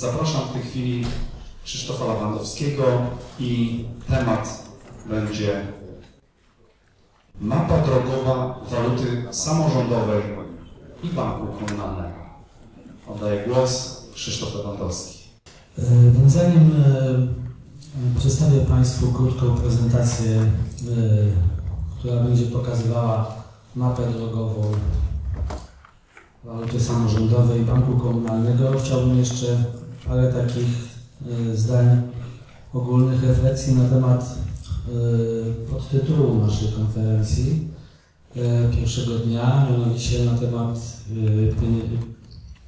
Zapraszam w tej chwili Krzysztofa Lewandowskiego i temat będzie mapa drogowa waluty samorządowej i banku komunalnego. Oddaję głos Krzysztof Lewandowski. Więc zanim przedstawię Państwu krótką prezentację, która będzie pokazywała mapę drogową waluty samorządowej i banku komunalnego, chciałbym jeszcze parę takich zdań ogólnych refleksji na temat podtytułu naszej konferencji pierwszego dnia, mianowicie na temat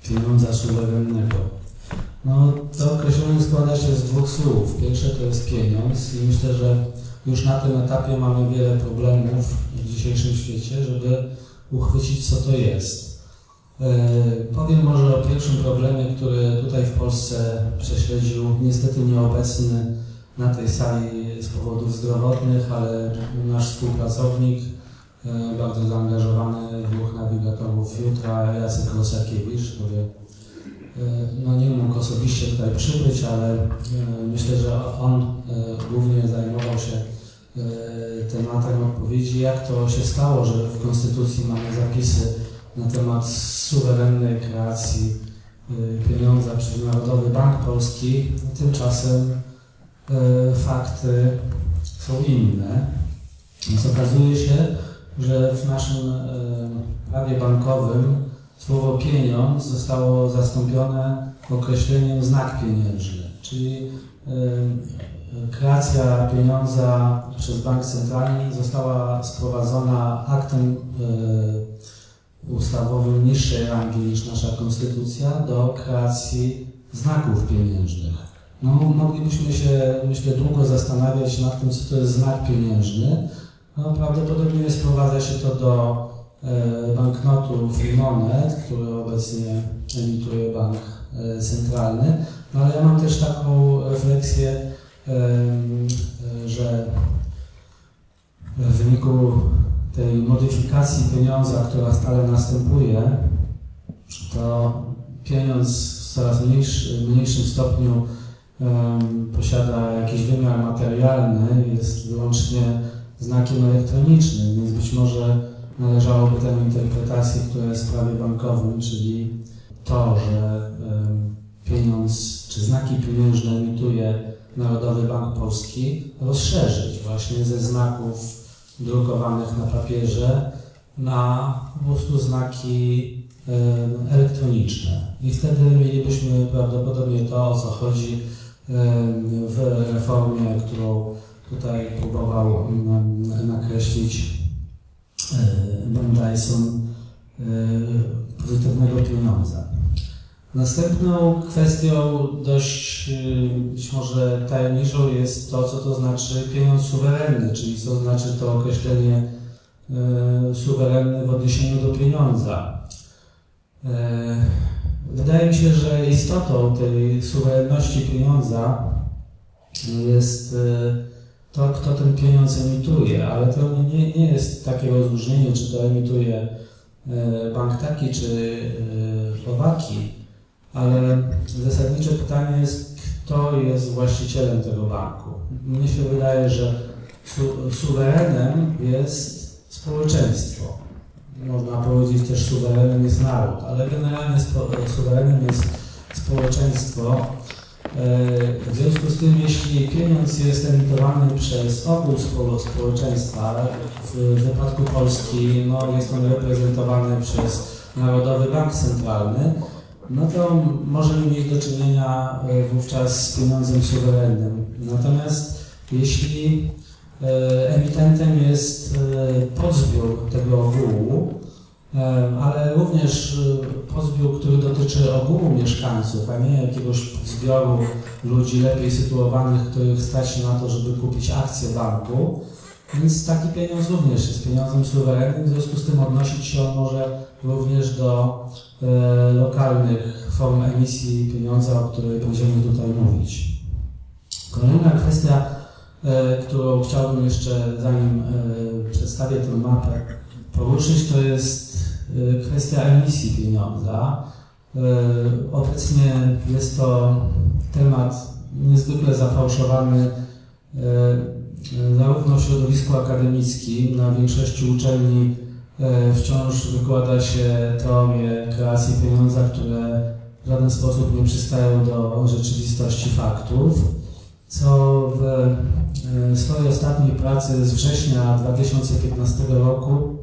pieniądza suwerennego. No, to określenie składa się z dwóch słów. Pierwsze to jest pieniądz i myślę, że już na tym etapie mamy wiele problemów w dzisiejszym świecie, żeby uchwycić, co to jest. Powiem może o pierwszym problemie, który tutaj w Polsce prześledził, niestety nieobecny na tej sali z powodów zdrowotnych, ale nasz współpracownik, bardzo zaangażowany, dwóch nawigatorów jutra, Jacek Rosakiewicz, który no nie mógł osobiście tutaj przybyć, ale myślę, że on głównie zajmował się tematem odpowiedzi, jak to się stało, że w Konstytucji mamy zapisy na temat suwerennej kreacji pieniądza przez Narodowy Bank Polski. Tymczasem fakty są inne. Więc okazuje się, że w naszym prawie bankowym słowo pieniądz zostało zastąpione określeniem znak pieniężny, czyli kreacja pieniądza przez bank centralny została sprowadzona aktem ustawowym niższej rangi niż nasza konstytucja do kreacji znaków pieniężnych. No, moglibyśmy się, myślę, długo zastanawiać nad tym, co to jest znak pieniężny. No, prawdopodobnie sprowadza się to do banknotów i monet, które obecnie emituje bank centralny. No, ale ja mam też taką refleksję, że w wyniku tej modyfikacji pieniądza, która stale następuje, to pieniądz w coraz mniejszym stopniu posiada jakiś wymiar materialny, jest wyłącznie znakiem elektronicznym, więc być może należałoby tę interpretację, która jest w prawie bankowym, czyli to, że pieniądz czy znaki pieniężne emituje Narodowy Bank Polski, rozszerzyć właśnie ze znaków drukowanych na papierze na po prostu znaki elektroniczne. I wtedy mielibyśmy prawdopodobnie to, o co chodzi w reformie, którą tutaj próbował nakreślić Ben Dyson, pozytywnego pieniądza. Następną kwestią dość być może tajemniczą jest to, co to znaczy pieniądz suwerenny, czyli co znaczy to określenie suwerenny w odniesieniu do pieniądza. Wydaje mi się, że istotą tej suwerenności pieniądza jest to, kto ten pieniądz emituje, ale to nie jest takie rozróżnienie, czy to emituje bank taki, czy owaki, ale zasadnicze pytanie jest, kto jest właścicielem tego banku. Mnie się wydaje, że suwerenem jest społeczeństwo. Można powiedzieć też, suwerenem jest naród, ale generalnie suwerenem jest społeczeństwo. W związku z tym, jeśli pieniądz jest emitowany przez ogół społeczeństwa, w wypadku Polski no, jest on reprezentowany przez Narodowy Bank Centralny, no to możemy mieć do czynienia wówczas z pieniądzem suwerennym. Natomiast jeśli emitentem jest podzbiór tego ogółu, ale również podzbiór, który dotyczy ogółu mieszkańców, a nie jakiegoś zbioru ludzi lepiej sytuowanych, których stać na to, żeby kupić akcje banku, więc taki pieniądz również jest pieniądzem suwerennym, w związku z tym odnosić się on może również do lokalnych form emisji pieniądza, o której będziemy tutaj mówić. Kolejna kwestia, którą chciałbym jeszcze, zanim przedstawię tę mapę, poruszyć, to jest kwestia emisji pieniądza. Obecnie jest to temat niezwykle zafałszowany zarówno w środowisku akademickim. Na większości uczelni wciąż wykłada się teorię kreacji pieniądza, które w żaden sposób nie przystają do rzeczywistości faktów, co w swojej ostatniej pracy z września 2015 roku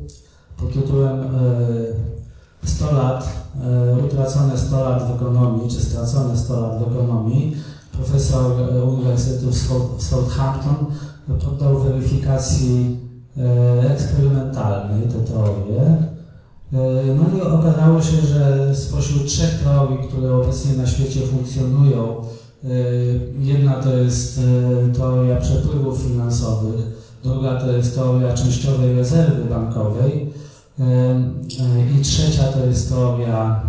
pod tytułem 100 lat, utracone 100 lat w ekonomii, czy stracone 100 lat w ekonomii, profesor Uniwersytetu w Southampton poddał weryfikacji eksperymentalnej tę teorię. No i okazało się, że spośród 3 teorii, które obecnie na świecie funkcjonują, jedna to jest teoria przepływów finansowych, druga to jest teoria częściowej rezerwy bankowej i trzecia to jest teoria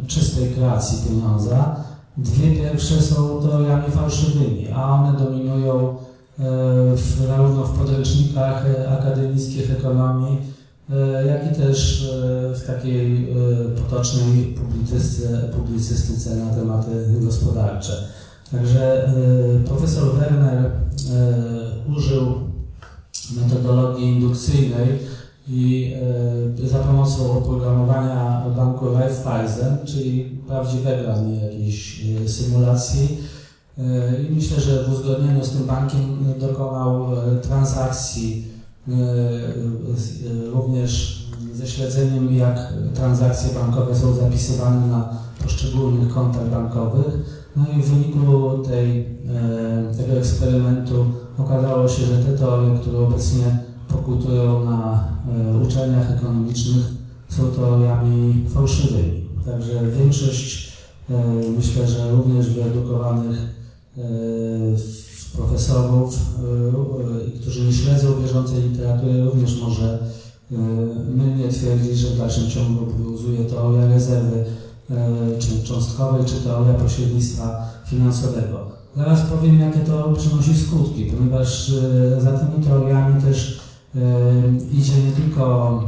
czystej kreacji pieniądza. 2 pierwsze są teoriami fałszywymi, a one dominują zarówno w podręcznikach akademickich ekonomii, jak i też w takiej potocznej publicystyce na tematy gospodarcze. Także profesor Werner użył metodologii indukcyjnej i za pomocą oprogramowania banku Raiffeisen, czyli prawdziwego, a nie jakiejś symulacji. I myślę, że w uzgodnieniu z tym bankiem dokonał transakcji również ze śledzeniem, jak transakcje bankowe są zapisywane na poszczególnych kontach bankowych. No i w wyniku tego eksperymentu okazało się, że te teorie, które obecnie pokutują na uczelniach ekonomicznych, są teoriami fałszywymi. Także większość, myślę, że również wyedukowanych profesorów, którzy nie śledzą bieżącej literatury, również może mylnie twierdzić, że w dalszym ciągu obowiązuje teoria rezerwy czy cząstkowej, czy teoria pośrednictwa finansowego. Zaraz powiem, jakie to przynosi skutki, ponieważ za tymi teoriami też idzie nie tylko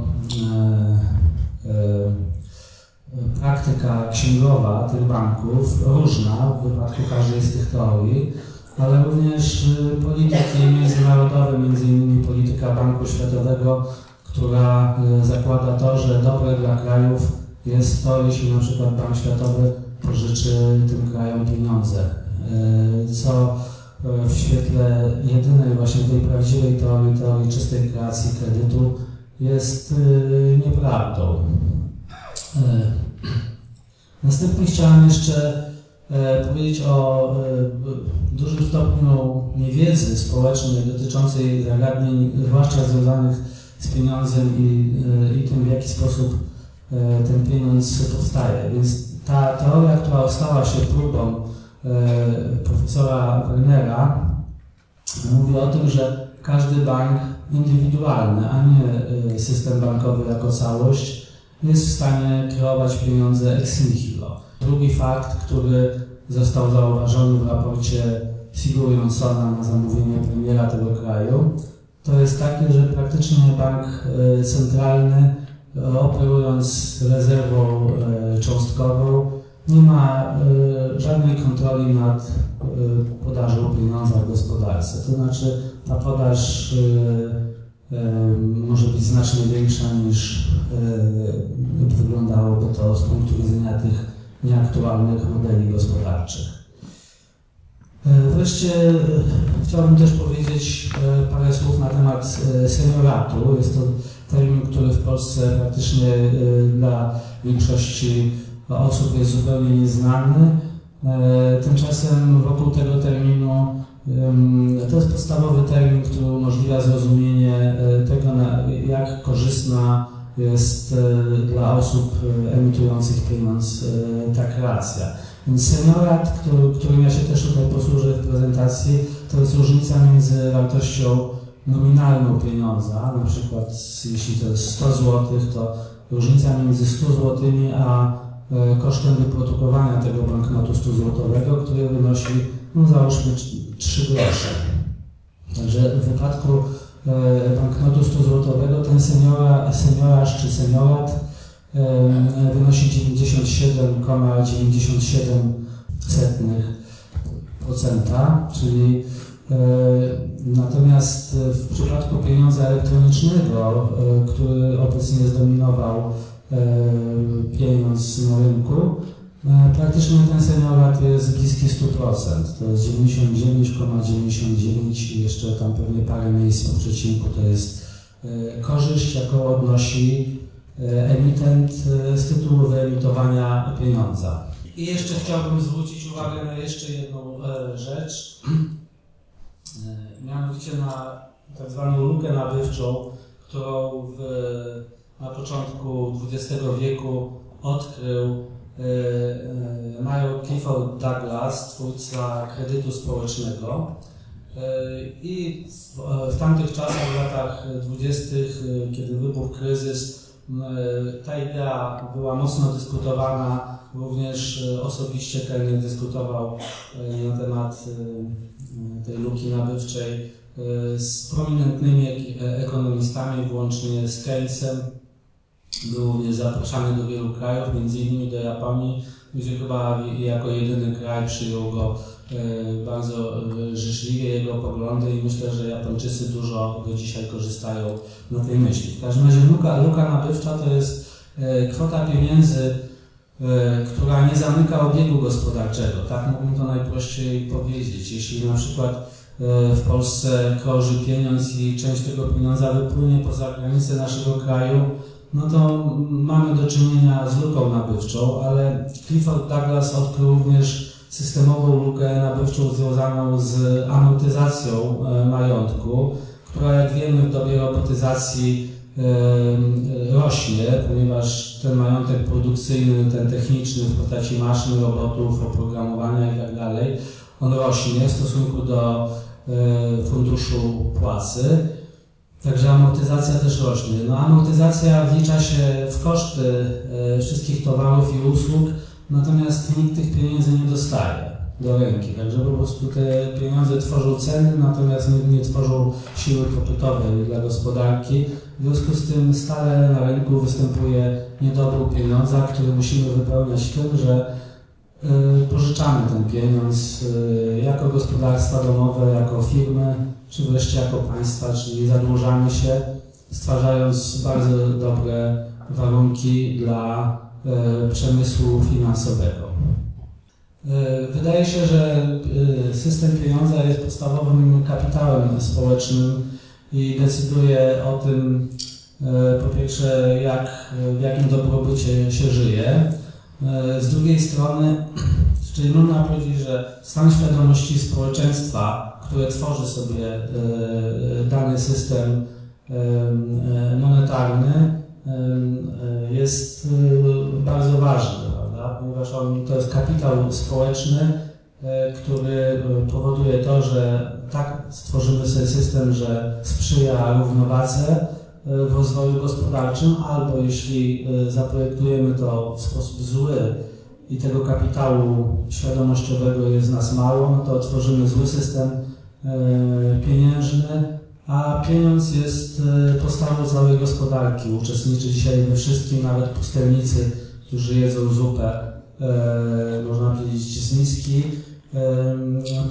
praktyka księgowa tych banków, różna w wypadku każdej z tych teorii, ale również polityki międzynarodowe, m.in. polityka Banku Światowego, która zakłada to, że dobre dla krajów jest to, jeśli na przykład Bank Światowy pożyczy tym krajom pieniądze, co w świetle jedynej właśnie tej prawdziwej teorii czystej kreacji kredytu jest nieprawdą. Następnie chciałem jeszcze powiedzieć o dużym stopniu niewiedzy społecznej dotyczącej zagadnień, zwłaszcza związanych z pieniądzem i tym, w jaki sposób ten pieniądz powstaje. Więc ta teoria, która stała się próbą profesora Wernera, mówi o tym, że każdy bank indywidualny, a nie system bankowy jako całość, jest w stanie kreować pieniądze ex nihilo. Drugi fakt, który został zauważony w raporcie Sigurd Jonssona na zamówienie premiera tego kraju, to jest taki, że praktycznie bank centralny, operując rezerwą cząstkową, nie ma żadnej kontroli nad podażą pieniądza w gospodarce. To znaczy ta podaż może być znacznie większa niż wyglądałoby to z punktu widzenia tych nieaktualnych modeli gospodarczych. Wreszcie chciałbym też powiedzieć parę słów na temat senioratu. Jest to termin, który w Polsce praktycznie dla większości osób jest zupełnie nieznany. Tymczasem wokół tego terminu to jest podstawowy termin, który umożliwia zrozumienie tego, jak korzystna jest dla osób emitujących pieniądz ta kreacja. Więc seniorat, którym ja się też tutaj posłużę w prezentacji, to jest różnica między wartością nominalną pieniądza, na przykład jeśli to jest 100 zł, to różnica między 100 zł a kosztem wyprodukowania tego banknotu 100 złotowego, który wynosi, no załóżmy 3 grosze. Także w wypadku banknotu 100 złotowego ten seniorarz czy seniorat wynosi 97,97%, czyli natomiast w przypadku pieniądza elektronicznego, który obecnie zdominował pieniądz na rynku, praktycznie ten seniorat jest bliski 100%, to jest 99,99 i jeszcze tam pewnie parę miejsc po przecinku to jest korzyść, jaką odnosi emitent z tytułu wyemitowania pieniądza. I jeszcze chciałbym zwrócić uwagę na jeszcze jedną rzecz, mianowicie na tak zwaną lukę nabywczą, którą na początku XX wieku odkrył Major Clifford Douglas, twórca kredytu społecznego. I w tamtych czasach, w latach 20., kiedy wybuchł kryzys, ta idea była mocno dyskutowana. Również osobiście Keynes dyskutował na temat tej luki nabywczej z prominentnymi ekonomistami, włącznie z Keynesem. Był również zapraszany do wielu krajów, m.in. do Japonii, gdzie chyba jako jedyny kraj przyjął go bardzo życzliwie, jego poglądy, i myślę, że Japończycy dużo do dzisiaj korzystają na tej myśli. W każdym razie luka nabywcza to jest kwota pieniędzy, która nie zamyka obiegu gospodarczego. Tak mógłbym to najprościej powiedzieć. Jeśli na przykład w Polsce krąży pieniądz i część tego pieniądza wypłynie poza granice naszego kraju, no to mamy do czynienia z luką nabywczą, ale Clifford Douglas odkrył również systemową lukę nabywczą związaną z amortyzacją majątku, która, jak wiemy, w dobie robotyzacji rośnie, ponieważ ten majątek produkcyjny, ten techniczny w postaci maszyn, robotów, oprogramowania itd., on rośnie w stosunku do funduszu płacy. Także amortyzacja też rośnie. No, amortyzacja wlicza się w koszty wszystkich towarów i usług, natomiast nikt tych pieniędzy nie dostaje do ręki. Także po prostu te pieniądze tworzą ceny, natomiast nie tworzą siły popytowej dla gospodarki. W związku z tym stale na rynku występuje niedobór pieniądza, który musimy wypełniać tym, że pożyczamy ten pieniądz jako gospodarstwa domowe, jako firmy, czy wreszcie jako państwa, czyli zadłużamy się, stwarzając bardzo dobre warunki dla przemysłu finansowego. Wydaje się, że system pieniądza jest podstawowym kapitałem społecznym i decyduje o tym, po pierwsze, w jakim dobrobycie się żyje. Z drugiej strony, czyli można powiedzieć, że stan świadomości społeczeństwa, które tworzy sobie dany system monetarny, jest bardzo ważny, prawda? Ponieważ to jest kapitał społeczny, który powoduje to, że tak stworzymy sobie system, że sprzyja równowadze w rozwoju gospodarczym, albo jeśli zaprojektujemy to w sposób zły i tego kapitału świadomościowego jest nas mało, no to tworzymy zły system pieniężny, a pieniądz jest podstawą całej gospodarki. Uczestniczy dzisiaj we wszystkim, nawet pustelnicy, którzy jedzą zupę, można powiedzieć, z miski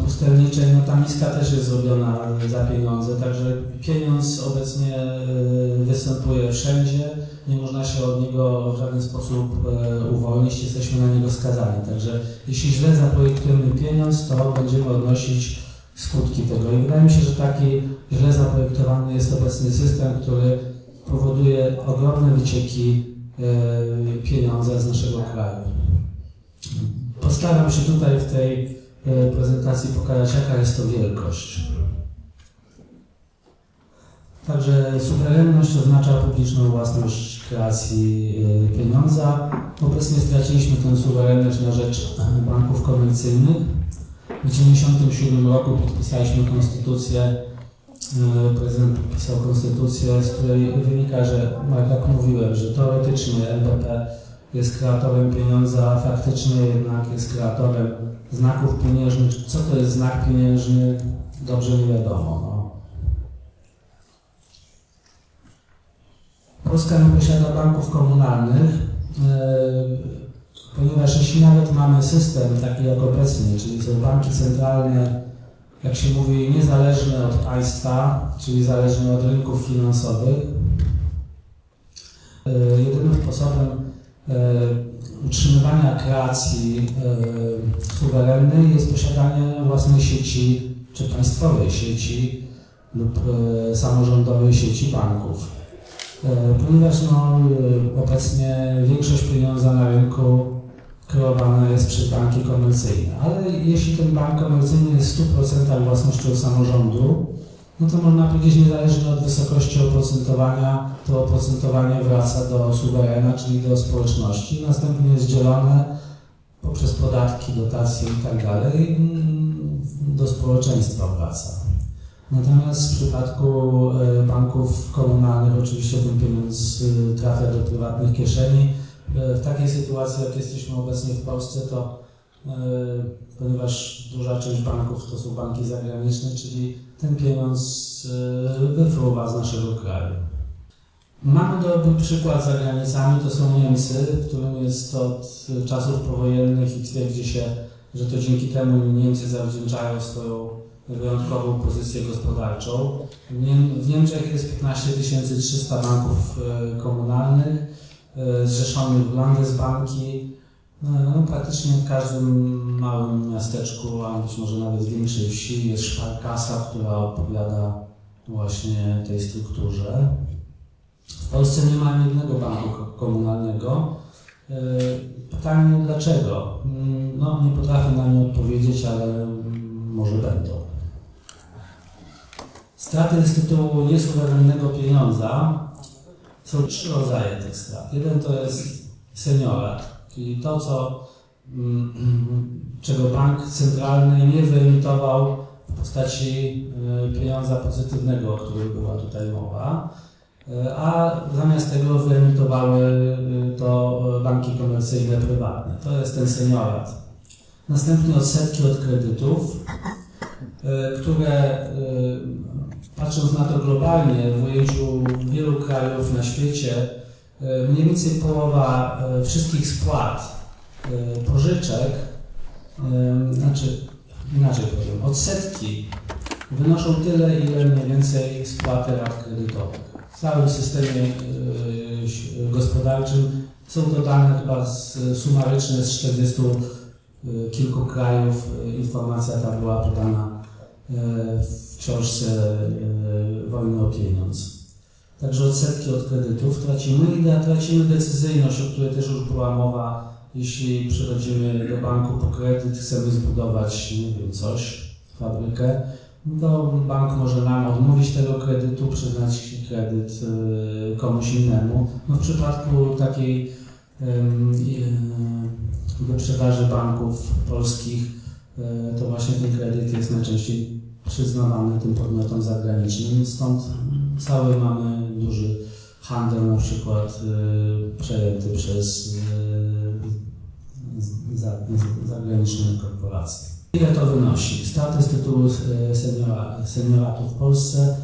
pustelniczej, no ta miska też jest zrobiona za pieniądze, także pieniądz obecnie występuje wszędzie, nie można się od niego w żaden sposób uwolnić, jesteśmy na niego skazani. Także jeśli źle zaprojektujemy pieniądz, to będziemy odnosić skutki tego. I wydaje mi się, że taki źle zaprojektowany jest obecny system, który powoduje ogromne wycieki pieniądza z naszego kraju. Postaram się tutaj w tej prezentacji pokazać, jaka jest to wielkość. Także suwerenność oznacza publiczną własność kreacji pieniądza. Obecnie straciliśmy tę suwerenność na rzecz banków komercyjnych. W 1997 roku podpisaliśmy konstytucję, prezydent podpisał konstytucję, z której wynika, że, jak mówiłem, że teoretycznie NBP jest kreatorem pieniądza, a faktycznie jednak jest kreatorem znaków pieniężnych. Co to jest znak pieniężny? Dobrze nie wiadomo. No. Polska nie posiada banków komunalnych. ponieważ jeśli nawet mamy system taki jak obecnie, czyli są banki centralne, jak się mówi, niezależne od państwa, czyli zależne od rynków finansowych, jedynym sposobem utrzymywania kreacji suwerennej jest posiadanie własnej sieci, czy państwowej sieci lub samorządowej sieci banków. Ponieważ obecnie większość pieniądza na rynku kreowana jest przez banki komercyjne, ale jeśli ten bank komercyjny jest w 100% własnością samorządu, no to można powiedzieć, niezależnie od wysokości oprocentowania, to oprocentowanie wraca do suwerena, czyli do społeczności, następnie jest dzielone poprzez podatki, dotacje itd. do społeczeństwa wraca. Natomiast w przypadku banków komunalnych oczywiście ten pieniądz trafia do prywatnych kieszeni. W takiej sytuacji, jak jesteśmy obecnie w Polsce, to ponieważ duża część banków to są banki zagraniczne, czyli ten pieniądz wyfruwa z naszego kraju. Mamy dobry przykład za granicami, to są Niemcy, w którym jest od czasów powojennych i twierdzi się, że to dzięki temu Niemcy zawdzięczają swoją wyjątkową pozycję gospodarczą. W Niemczech jest 15 300 banków komunalnych, zrzeszonych w Landesbanki. Praktycznie w każdym małym miasteczku, a być może nawet większej wsi jest Sparkassa, która odpowiada właśnie tej strukturze. W Polsce nie ma ani jednego banku komunalnego. Pytanie dlaczego? Nie potrafię na nie odpowiedzieć, ale może będą. Straty z tytułu niesuwerennego pieniądza są 3 rodzaje tych strat. Jeden to jest seniorat, czyli to, czego bank centralny nie wyemitował w postaci pieniądza pozytywnego, o którym była tutaj mowa, a zamiast tego wyemitowały to banki komercyjne prywatne. To jest ten seniorat. Następnie odsetki od kredytów, które patrząc na to globalnie, w ujęciu wielu krajów na świecie, mniej więcej połowa wszystkich spłat pożyczek, inaczej powiem, odsetki wynoszą tyle, ile mniej więcej spłaty rat kredytowych. W całym systemie gospodarczym są to dane chyba sumaryczne z 40 kilku krajów. Informacja ta była podana w książce Wojny o pieniądz. Także odsetki od kredytów tracimy i tracimy decyzyjność, o której też już była mowa. Jeśli przychodzimy do banku po kredyt, chcemy zbudować, nie wiem, coś, fabrykę, to bank może nam odmówić tego kredytu, przyznać kredyt komuś innemu. W przypadku takiej wyprzedaży banków polskich, to właśnie ten kredyt jest najczęściej przyznawany tym podmiotom zagranicznym, stąd cały mamy duży handel, na przykład przejęty przez zagraniczne korporacje. Ile to wynosi? Straty z tytułu senioratu w Polsce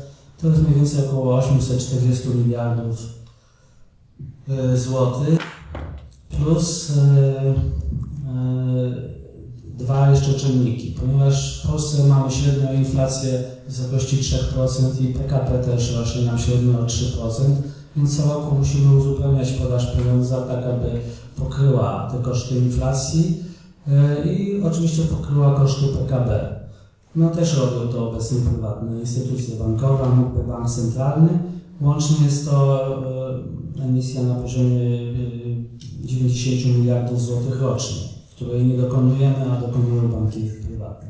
to jest mniej więcej około 840 miliardów złotych, plus dwa jeszcze czynniki, ponieważ w Polsce mamy średnią inflację w wysokości 3% i PKB też rośnie nam średnio o 3%, więc co roku musimy uzupełniać podaż pieniądza tak, aby pokryła te koszty inflacji i oczywiście pokryła koszty PKB. Też robią to obecnie prywatne instytucje bankowe, mógłby bank centralny. Łącznie jest to emisja na poziomie 90 miliardów złotych rocznie, której nie dokonujemy, a dokonują banki prywatne.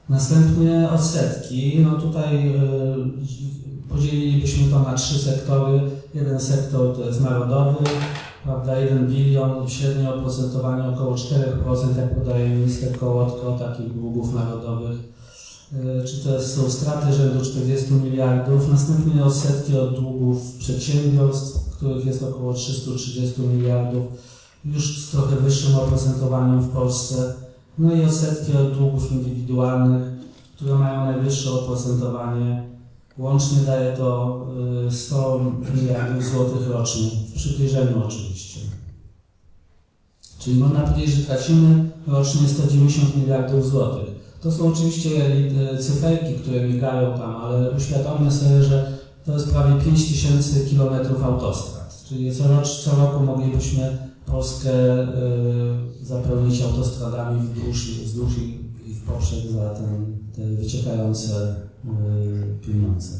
Następnie odsetki. Tutaj podzielilibyśmy to na 3 sektory. Jeden sektor to jest narodowy, prawda, 1 bilion, średnie oprocentowanie około 4%, jak podaje minister Kołotko, takich długów narodowych. Czy to są straty rzędu 40 miliardów. Następnie odsetki od długów przedsiębiorstw, których jest około 330 miliardów, już z trochę wyższym oprocentowaniem w Polsce. I odsetki od długów indywidualnych, które mają najwyższe oprocentowanie. Łącznie daje to 100 miliardów złotych rocznie, w przybliżeniu oczywiście. Czyli można powiedzieć, że tracimy rocznie 190 miliardów złotych. To są oczywiście cyferki, które migają tam, ale uświadommy sobie, że to jest prawie 5000 kilometrów autostrad. Czyli co roku moglibyśmy Polskę zapełnić autostradami wzdłuż i w poprzek za te wyciekające pieniądze.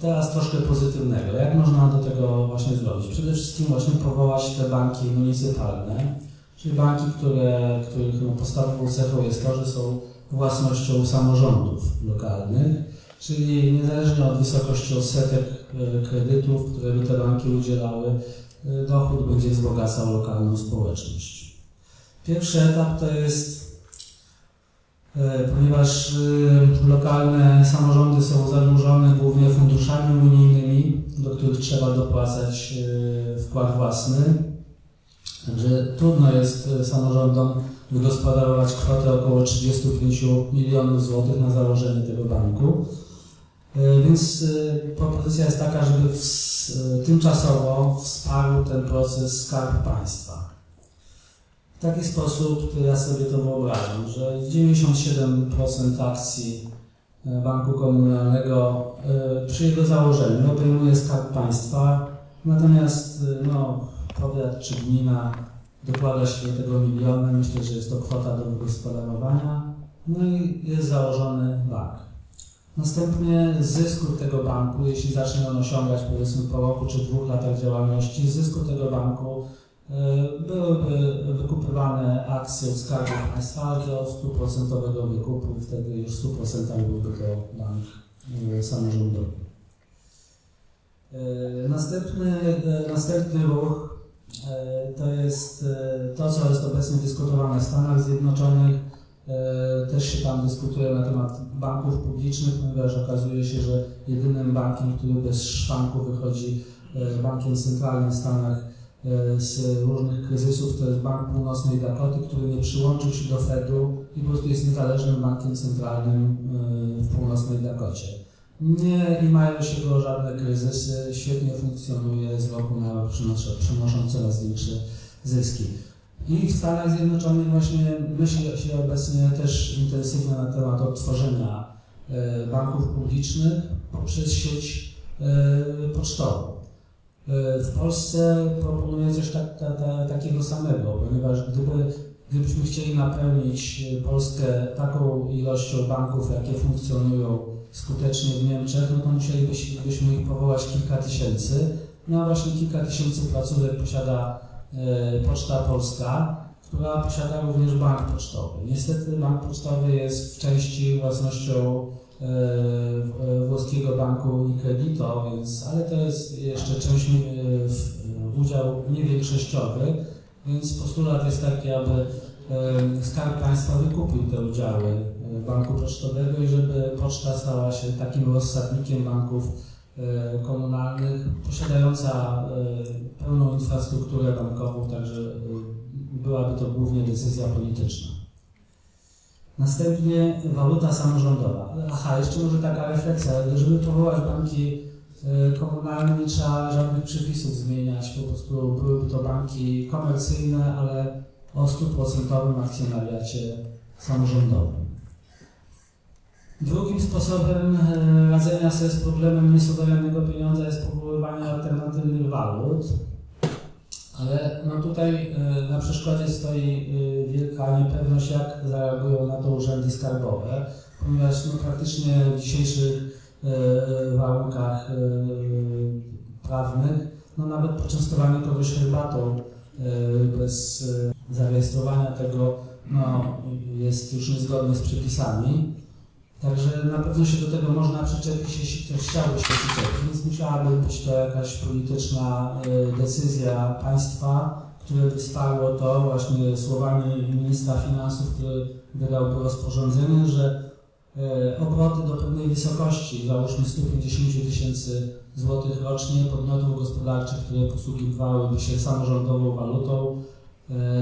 Teraz troszkę pozytywnego. Jak można do tego właśnie zrobić? Przede wszystkim właśnie powołać te banki municypalne, czyli banki, których podstawową cechą jest to, że są własnością samorządów lokalnych, czyli niezależnie od wysokości odsetek kredytów, które by te banki udzielały, dochód będzie wzbogacał lokalną społeczność. Pierwszy etap to jest, ponieważ lokalne samorządy są zadłużone głównie funduszami unijnymi, do których trzeba dopłacać wkład własny. Także trudno jest samorządom wygospodarować kwotę około 35 milionów złotych na założenie tego banku. Więc propozycja jest taka, żeby tymczasowo wsparł ten proces Skarb Państwa. W taki sposób ja sobie to wyobrażam, że 97% akcji banku komunalnego przy jego założeniu obejmuje Skarb Państwa, natomiast powiat czy gmina dokłada się do tego miliony, myślę, że jest to kwota do wygospodarowania, no i jest założony bank. Następnie z zysku tego banku, jeśli zacznie on osiągać powiedzmy po roku czy 2 latach działalności, z zysku tego banku byłyby wykupywane akcje od Skarbu Państwa do 100% wykupu i wtedy już w 100% byłby to bank samorządowy. Następny ruch to jest to, co jest obecnie dyskutowane w Stanach Zjednoczonych. Też się tam dyskutuje na temat banków publicznych, ponieważ okazuje się, że jedynym bankiem, który bez szwanku wychodzi, bankiem centralnym w Stanach z różnych kryzysów, to jest Bank Północnej Dakoty, który nie przyłączył się do Fedu i po prostu jest niezależnym bankiem centralnym w Północnej Dakocie. Nie mają się go żadne kryzysy, świetnie funkcjonuje z roku na rok, przynosząc coraz większe zyski. I w Stanach Zjednoczonych właśnie myśli się obecnie też intensywnie na temat odtworzenia banków publicznych poprzez sieć pocztową. W Polsce proponuję coś takiego samego, ponieważ gdybyśmy chcieli napełnić Polskę taką ilością banków, jakie funkcjonują skutecznie w Niemczech, no to musielibyśmy ich powołać kilka tysięcy. No a właśnie kilka tysięcy placówek posiada Poczta Polska, która posiada również bank pocztowy. Niestety bank pocztowy jest w części własnością włoskiego banku Unicredito, ale to jest jeszcze część, udział niewiększościowy, więc postulat jest taki, aby Skarb Państwa wykupił te udziały banku pocztowego i żeby poczta stała się takim rozsadnikiem banków komunalnych, posiadająca pełną infrastrukturę bankową, także byłaby to głównie decyzja polityczna. Następnie waluta samorządowa. Jeszcze może taka refleksja, żeby powołać banki komunalne, nie trzeba żadnych przepisów zmieniać, po prostu byłyby to banki komercyjne, ale o 100% akcjonariacie samorządowym. Drugim sposobem radzenia sobie z problemem niesuwerennego pieniądza jest powoływanie alternatywnych walut, ale tutaj na przeszkodzie stoi wielka niepewność, jak zareagują na to urzędy skarbowe, ponieważ praktycznie w dzisiejszych warunkach prawnych, nawet poczęstowanie kogoś herbatą bez zarejestrowania tego jest już niezgodne z przepisami. Także na pewno się do tego można przyczepić, jeśli ktoś chciałby się przyczepić, więc musiałaby być to jakaś polityczna decyzja państwa, które by wsparło to właśnie słowami ministra finansów, który wydałby rozporządzenie, że obroty do pewnej wysokości, załóżmy 150 tysięcy złotych rocznie podmiotów gospodarczych, które posługiwałyby się samorządową walutą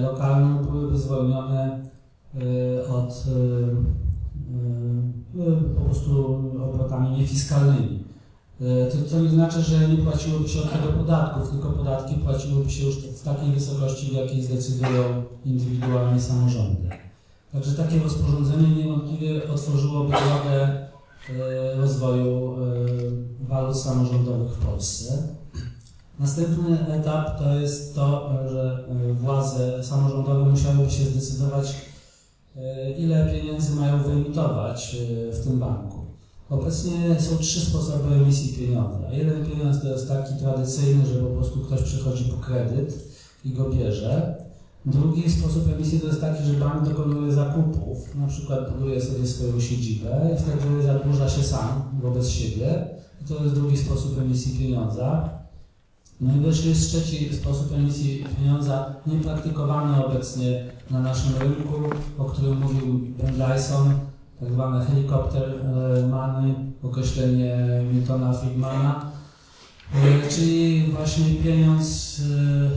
lokalną, byłyby zwolnione od po prostu obrotami niefiskalnymi. To nie znaczy, że nie płaciłoby się od tego podatków, tylko podatki płaciłyby się już w takiej wysokości, w jakiej zdecydują indywidualnie samorządy. Także takie rozporządzenie niewątpliwie otworzyłoby drogę rozwoju walut samorządowych w Polsce. Następny etap to jest to, że władze samorządowe musiałyby się zdecydować, ile pieniędzy mają wyemitować w tym banku. Obecnie są 3 sposoby emisji pieniądza. Jeden pieniądz to jest taki tradycyjny, że po prostu ktoś przychodzi po kredyt i go bierze. Drugi sposób emisji to jest taki, że bank dokonuje zakupów, na przykład buduje sobie swoją siedzibę i wtedy zadłuża się sam wobec siebie. I to jest drugi sposób emisji pieniądza. No i wreszcie jest trzeci sposób emisji pieniądza, niepraktykowany obecnie na naszym rynku, o którym mówił Ben Dyson, tak zwane helikopter money, określenie Miltona Friedmana, czyli właśnie pieniądz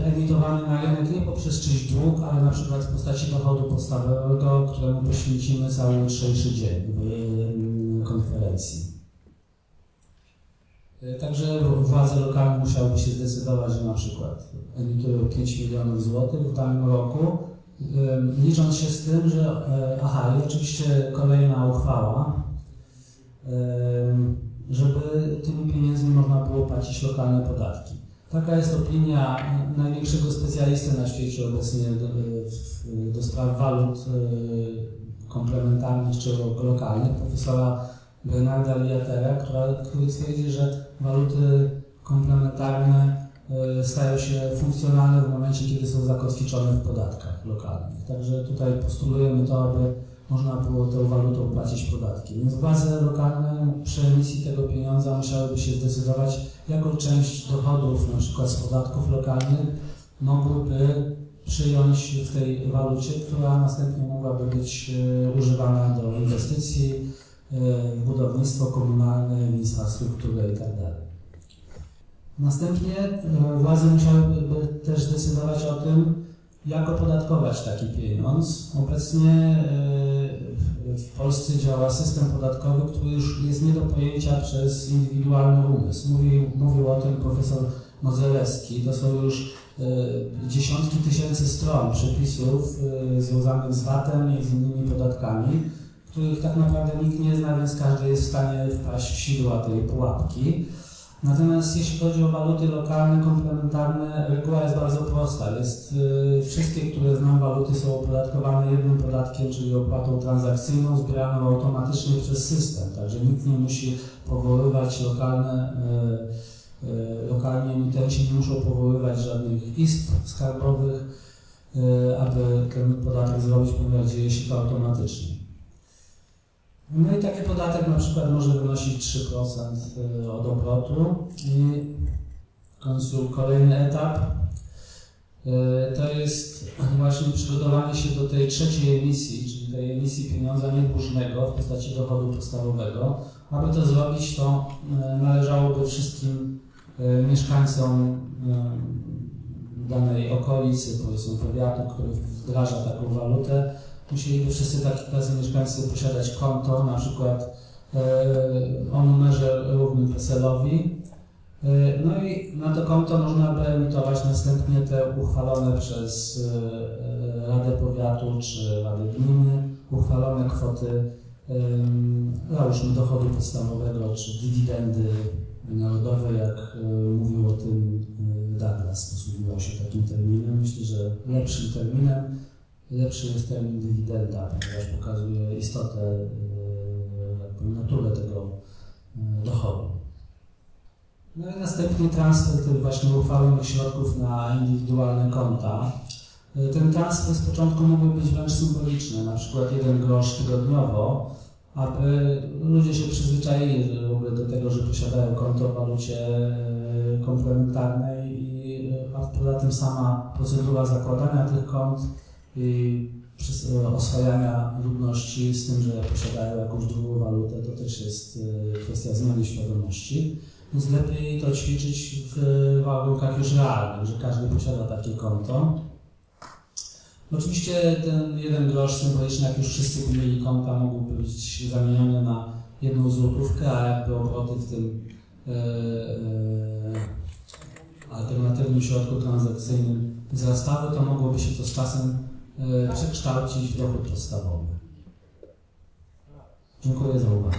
emitowany na rynek nie poprzez czyjś dług, ale na przykład w postaci dochodu podstawowego, któremu poświęcimy cały jutrzejszy dzień w konferencji. Także władze lokalne musiałyby się zdecydować, że na przykład emitują 5 milionów złotych w danym roku, licząc się z tym, że i oczywiście kolejna uchwała, żeby tymi pieniędzmi można było płacić lokalne podatki. Taka jest opinia największego specjalisty na świecie obecnie do spraw walut komplementarnych czy lokalnych, profesora Bernarda Liatera, który twierdzi, że waluty komplementarne stają się funkcjonalne w momencie, kiedy są zakotwiczone w podatkach lokalnych. Także tutaj postulujemy to, aby można było tą walutą płacić podatki. Więc władze lokalne przy emisji tego pieniądza musiałyby się zdecydować, jaką część dochodów, na przykład z podatków lokalnych, mogłyby przyjąć w tej walucie, która następnie mogłaby być używana do inwestycji, w budownictwo komunalne, w infrastrukturę itd. Następnie władze musiałyby też zdecydować o tym, jak opodatkować taki pieniądz. Obecnie w Polsce działa system podatkowy, który już jest nie do pojęcia przez indywidualny umysł. Mówił o tym profesor Modzelewski. To są już dziesiątki tysięcy stron przepisów związanych z VAT-em i z innymi podatkami, których tak naprawdę nikt nie zna, więc każdy jest w stanie wpaść w sidła tej pułapki. Natomiast jeśli chodzi o waluty lokalne, komplementarne, reguła jest bardzo prosta. Wszystkie, które znam waluty, są opodatkowane jednym podatkiem, czyli opłatą transakcyjną zbieraną automatycznie przez system. Także nikt nie musi powoływać lokalni emitenci nie muszą powoływać żadnych izb skarbowych, aby ten podatek zrobić, ponieważ dzieje się to automatycznie. No i taki podatek na przykład może wynosić 3% od obrotu i w końcu kolejny etap to jest właśnie przygotowanie się do tej trzeciej emisji, czyli tej emisji pieniądza niedłużnego w postaci dochodu podstawowego. Aby to zrobić, to należałoby wszystkim mieszkańcom danej okolicy, powiedzmy powiatu, który wdraża taką walutę, musieliby wszyscy tacy mieszkańcy posiadać konto, na przykład o numerze równym PESEL-owi. No i na to konto można by emitować następnie te uchwalone przez Radę Powiatu czy Radę Gminy, uchwalone kwoty załóżmy dochodu podstawowego czy dywidendy narodowej, jak mówił o tym Douglas, posługiwał się takim terminem. Myślę, że lepszy jest termin dywidenda, ponieważ pokazuje istotę, naturę tego dochodu. No i następnie transfer tych właśnie uchwalonych środków na indywidualne konta. Ten transfer z początku mógłby być wręcz symboliczny, na przykład 1 grosz tygodniowo, aby ludzie się przyzwyczaili w ogóle do tego, że posiadają konto w walucie komplementarnej a poza tym sama procedura zakładania tych kont i oswajania ludności z tym, że posiadają jakąś drugą walutę, to też jest kwestia zmiany świadomości. Więc lepiej to ćwiczyć w warunkach już realnych, że każdy posiada takie konto. Oczywiście ten 1 grosz symboliczny, jak już wszyscy mieli konta, mógłby być zamieniony na 1 złotówkę, a jakby obroty w tym alternatywnym środku transakcyjnym wzrastały, to mogłoby się to z czasem przekształcić w dochód podstawowy. Dziękuję za uwagę.